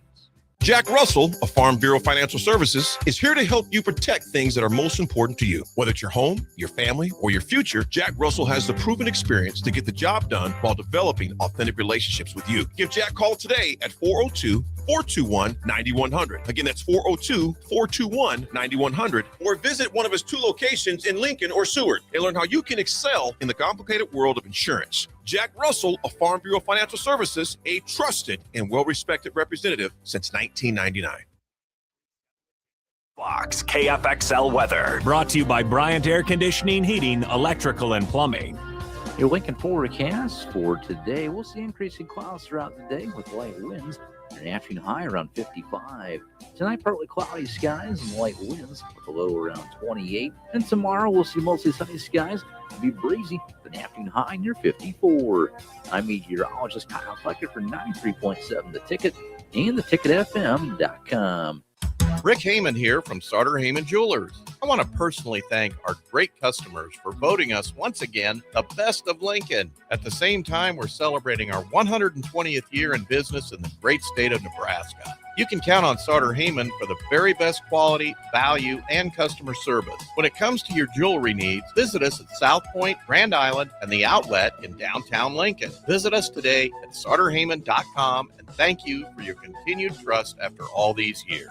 Jack Russell of Farm Bureau Financial Services is here to help you protect things that are most important to you. Whether it's your home, your family, or your future, Jack Russell has the proven experience to get the job done while developing authentic relationships with you. Give Jack a call today at 402-421-9100. Again, that's 402-421-9100. Or visit one of his 2 locations in Lincoln or Seward and learn how you can excel in the complicated world of insurance. Jack Russell of Farm Bureau Financial Services, a trusted and well-respected representative since 1999.
Fox KFXL weather brought to you by Bryant Air Conditioning, Heating, Electrical, and Plumbing.
Your Lincoln forecast for today. We'll see increasing clouds throughout the day with light winds. An afternoon high around 55. Tonight, partly cloudy skies and light winds with a low around 28. And tomorrow, we'll see mostly sunny skies. It'll be breezy with an afternoon high near 54. I'm meteorologist Kyle Flecker for 93.7 The Ticket and theticketfm.com.
Rick Heyman here from Sartor Heyman Jewelers. I want to personally thank our great customers for voting us once again the best of Lincoln. At the same time, we're celebrating our 120th year in business in the great state of Nebraska. You can count on Sartor Heyman for the very best quality, value, and customer service. When it comes to your jewelry needs, visit us at South Point, Grand Island, and the Outlet in downtown Lincoln. Visit us today at sartorheyman.com, and thank you for your continued trust after all these years.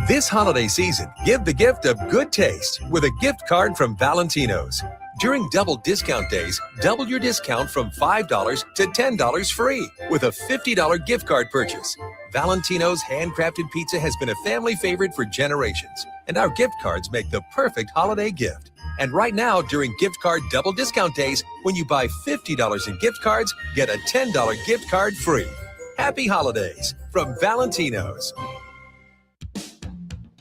This holiday season, give the gift of good taste with a gift card from Valentino's. During double discount days, double your discount from $5 to $10 free with a $50 gift card purchase. Valentino's handcrafted pizza has been a family favorite for generations, and our gift cards make the perfect holiday gift. And right now, during gift card double discount days, when you buy $50 in gift cards, get a $10 gift card free. Happy holidays from Valentino's.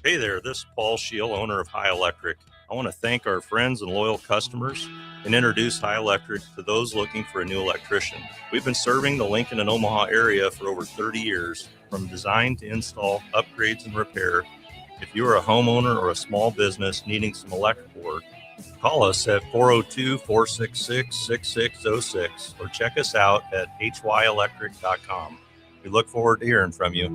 Hey there, this is Paul Scheel, owner of High Electric. I want to thank our friends and loyal customers and introduce High Electric to those looking for a new electrician. We've been serving the Lincoln and Omaha area for over 30 years, from design to install, upgrades, and repair. If you are a homeowner or a small business needing some electrical work, call us at 402-466-6606 or check us out at hyelectric.com. We look forward to hearing from you.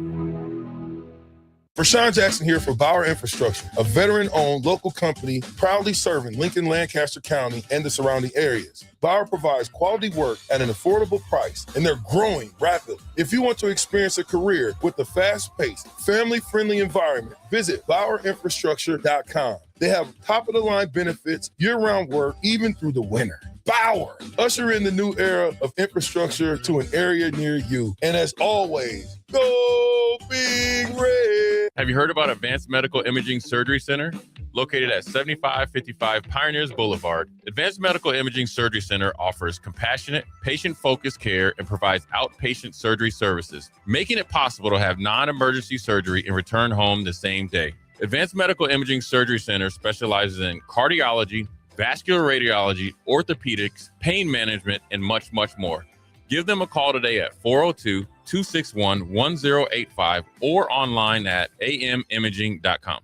Rashawn Jackson here for Bauer Infrastructure, a veteran-owned local company proudly serving Lincoln, Lancaster County, and the surrounding areas. Bauer provides quality work at an affordable price, and they're growing rapidly. If you want to experience a career with a fast-paced, family-friendly environment, visit BauerInfrastructure.com. They have top-of-the-line benefits, year-round work, even through the winter. Bauer, usher in the new era of infrastructure to an area near you. And as always, go Big Red.
Have you heard about Advanced Medical Imaging Surgery Center? Located at 7555 Pioneers Boulevard, Advanced Medical Imaging Surgery Center offers compassionate, patient-focused care and provides outpatient surgery services, making it possible to have non-emergency surgery and return home the same day. Advanced Medical Imaging Surgery Center specializes in cardiology, vascular radiology, orthopedics, pain management, and much, much more. Give them a call today at 402-261-1085 or online at amimaging.com.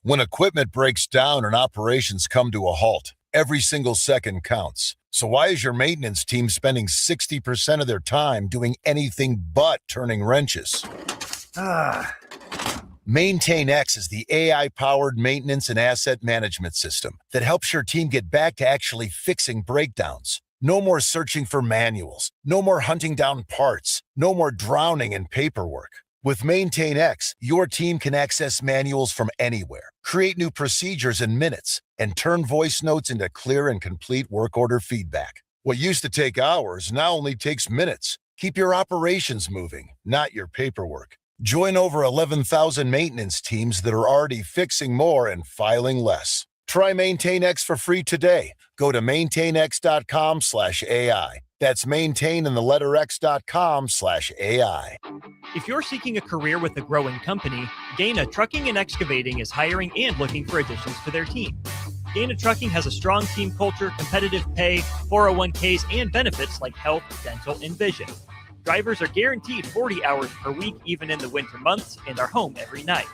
When equipment breaks down and operations come to a halt, every single second counts. So why is your maintenance team spending 60% of their time doing anything but turning wrenches? MaintainX is the AI-powered maintenance and asset management system that helps your team get back to actually fixing breakdowns. No more searching for manuals. No more hunting down parts. No more drowning in paperwork. With MaintainX, your team can access manuals from anywhere, create new procedures in minutes, and turn voice notes into clear and complete work order feedback. What used to take hours now only takes minutes. Keep your operations moving, not your paperwork. Join over 11,000 maintenance teams that are already fixing more and filing less. Try MaintainX for free today. Go to maintainx.com/AI. That's maintain and the letter x.com/AI.
If you're seeking a career with a growing company, Gaina Trucking and Excavating is hiring and looking for additions to their team. Gaina Trucking has a strong team culture, competitive pay, 401ks, and benefits like health, dental, and vision. Drivers are guaranteed 40 hours per week, even in the winter months, and are home every night.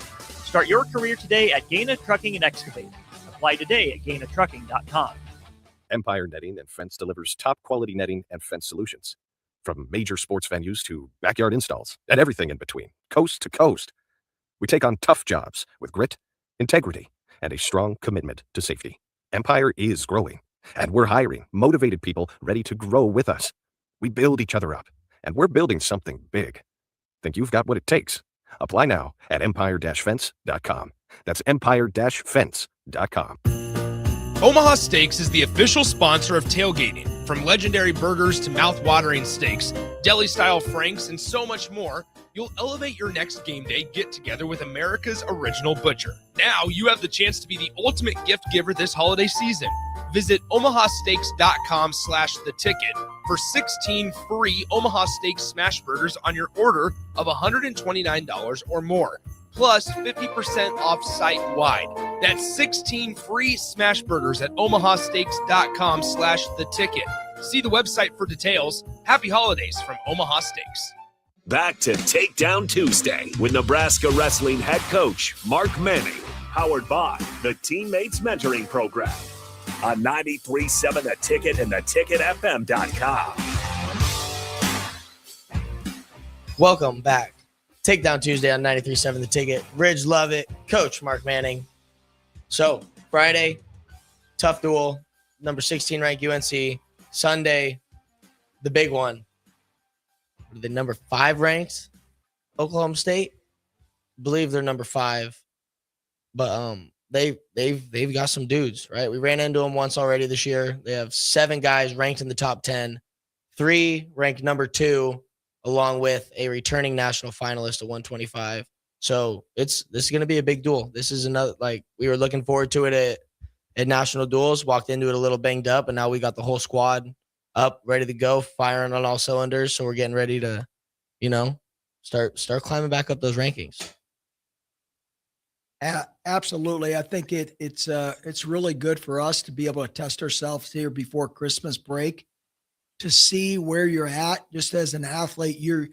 Start your career today at Gaina Trucking and Excavating. Apply today at GainaTrucking.com.
Empire Netting and Fence delivers top-quality netting and fence solutions. From major sports venues to backyard installs and everything in between, coast to coast. We take on tough jobs with grit, integrity, and a strong commitment to safety. Empire is growing, and we're hiring motivated people ready to grow with us. We build each other up, and we're building something big. Think you've got what it takes? Apply now at empire-fence.com. That's empire-fence.com.
Omaha Steaks is the official sponsor of tailgating. From legendary burgers to mouth-watering steaks, deli-style franks, and so much more, you'll elevate your next game day get-together with America's original butcher. Now you have the chance to be the ultimate gift giver this holiday season. Visit omahasteaks.com/theticket for 16 free Omaha Steaks smash burgers on your order of $129 or more. Plus 50% off site-wide. That's 16 free smash burgers at omahasteaks.com/theticket. See the website for details. Happy holidays from Omaha Steaks.
Back to Takedown Tuesday with Nebraska Wrestling head coach Mark Manning, powered by the Teammates Mentoring Program on 93.7 The Ticket and theticketfm.com.
Welcome back. Takedown Tuesday on 93.7 The Ticket. Ridge Lovett, Coach Mark Manning. So, Friday, tough duel, number 16 ranked UNC. Sunday, the big one. The number 5 ranked Oklahoma State. I believe they're number 5. But they've got some dudes, right? We ran into them once already this year. They have 7 guys ranked in the top 10, 3 ranked number 2, along with a returning national finalist at 125. So this is going to be a big duel. This is another, like, we were looking forward to it at national duels, walked into it a little banged up, and now we got the whole squad up, ready to go, firing on all cylinders. So we're getting ready to, start climbing back up those rankings.
Absolutely. I think it's really good for us to be able to test ourselves here before Christmas break, to see where you're at. Just as an athlete, you're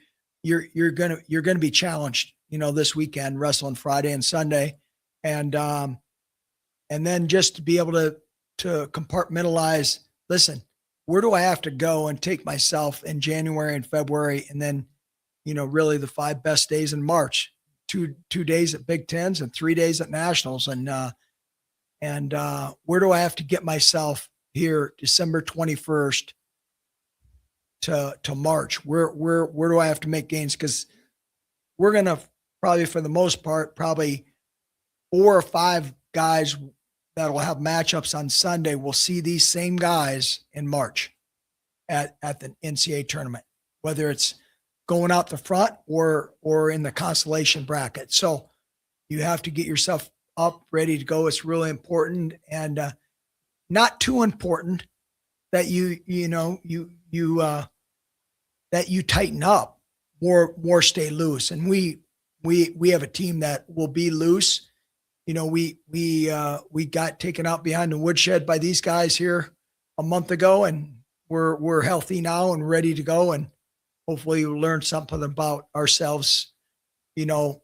gonna be challenged, this weekend, wrestling Friday and Sunday, and then just to be able to compartmentalize. Listen, where do I have to go and take myself in January and February, and then really the 5 best days in March, 2 days at Big Tens and 3 days at Nationals, and where do I have to get myself here December 21st to March? Where do I have to make gains? Because we're going to probably, for the most part, probably 4 or 5 guys that will have matchups on Sunday. We'll see these same guys in March at the NCAA tournament, whether it's going out the front or in the consolation bracket. So you have to get yourself up, ready to go. It's really important, and not too important that you tighten up, more stay loose. And we have a team that will be loose. We got taken out behind the woodshed by these guys here a month ago, and we're healthy now and ready to go. And hopefully we'll learn something about ourselves, the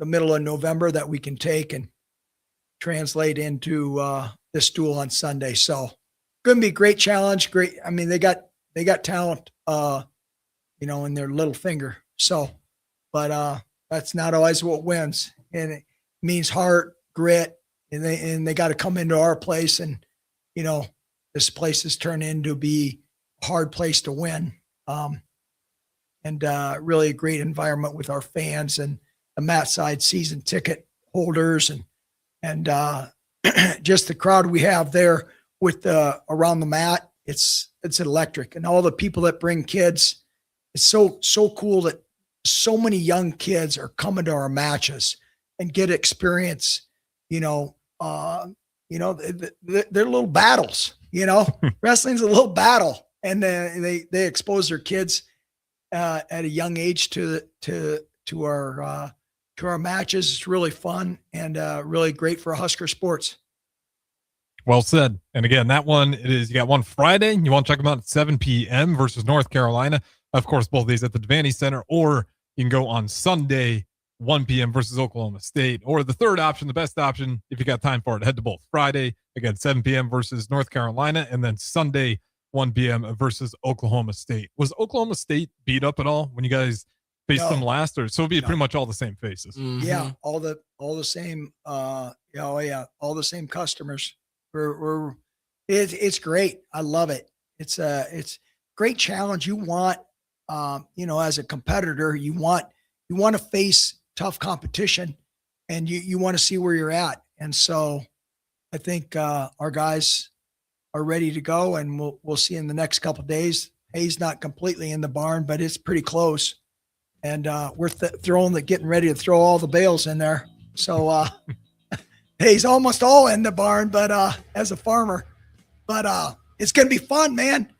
middle of November that we can take and translate into this duel on Sunday. So going to be a great challenge. Great. I mean, they got talent, in their little finger. So, but that's not always what wins. And it means heart, grit, and they got to come into our place. And, this place has turned into be a hard place to win. And really a great environment with our fans and the mat side season ticket holders and just the crowd we have there with around the mat. It's electric, and all the people that bring kids. It's so cool that so many young kids are coming to our matches and get experience. They're little battles. Wrestling's a little battle, and they expose their kids at a young age to our matches. It's really fun and really great for Husker sports.
Well said. And again, that one, you got one Friday. You want to check them out at 7 p.m. versus North Carolina. Of course, both these at the Devaney Center, or you can go on Sunday, 1 p.m. versus Oklahoma State. Or the third option, the best option, if you got time for it, head to both. Friday, again, 7 p.m. versus North Carolina, and then Sunday, 1 p.m. versus Oklahoma State. Was Oklahoma State beat up at all when you guys faced them last? Or so it'd be pretty much all the same faces?
Mm-hmm. Yeah, all the same. All the same customers. It's great. I love it. It's great challenge. You want, as a competitor, you want to face tough competition, and you want to see where you're at. And so I think our guys are ready to go, and we'll see in the next couple of days. Hay's not completely in the barn, but it's pretty close. And we're getting ready to throw all the bales in there. So Hay's almost all in the barn, but as a farmer. But it's going to be fun, man.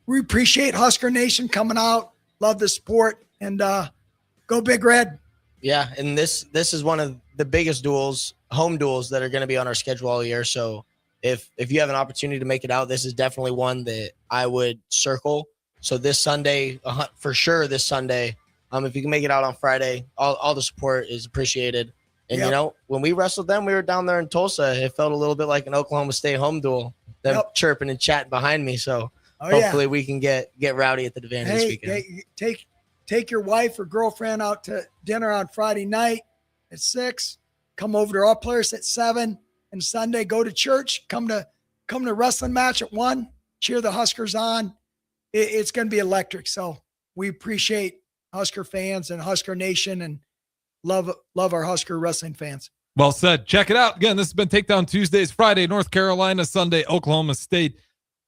We appreciate Husker Nation coming out. Love the support, and go Big Red.
Yeah, and this is one of the biggest duels, home duels, that are going to be on our schedule all year. So if you have an opportunity to make it out, this is definitely one that I would circle. So this Sunday, for sure, this Sunday, If you can make it out on Friday, all the support is appreciated. And,
Yep.
when we wrestled them, we were down there in Tulsa. It felt a little bit like an Oklahoma State home duel, them chirping and chatting behind me. So hopefully we can get rowdy at the Devaney this weekend.
Take your wife or girlfriend out to dinner on Friday night at 6. Come over to our place at 7. And Sunday, go to church. Come to wrestling match at 1. Cheer the Huskers on. It's going to be electric. So we appreciate Husker fans and Husker Nation and love our Husker wrestling fans.
Well said. Check it out. Again, this has been Takedown Tuesdays, Friday, North Carolina, Sunday, Oklahoma State.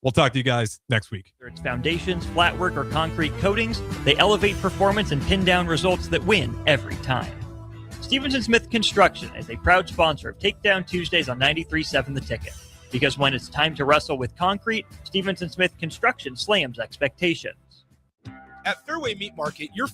We'll talk to you guys next week.
Whether it's foundations, flat work, or concrete coatings, they elevate performance and pin down results that win every time. Stevenson Smith Construction is a proud sponsor of Takedown Tuesdays on 93.7 The Ticket. Because when it's time to wrestle with concrete, Stevenson Smith Construction slams expectations.
At Fairway Meat Market, your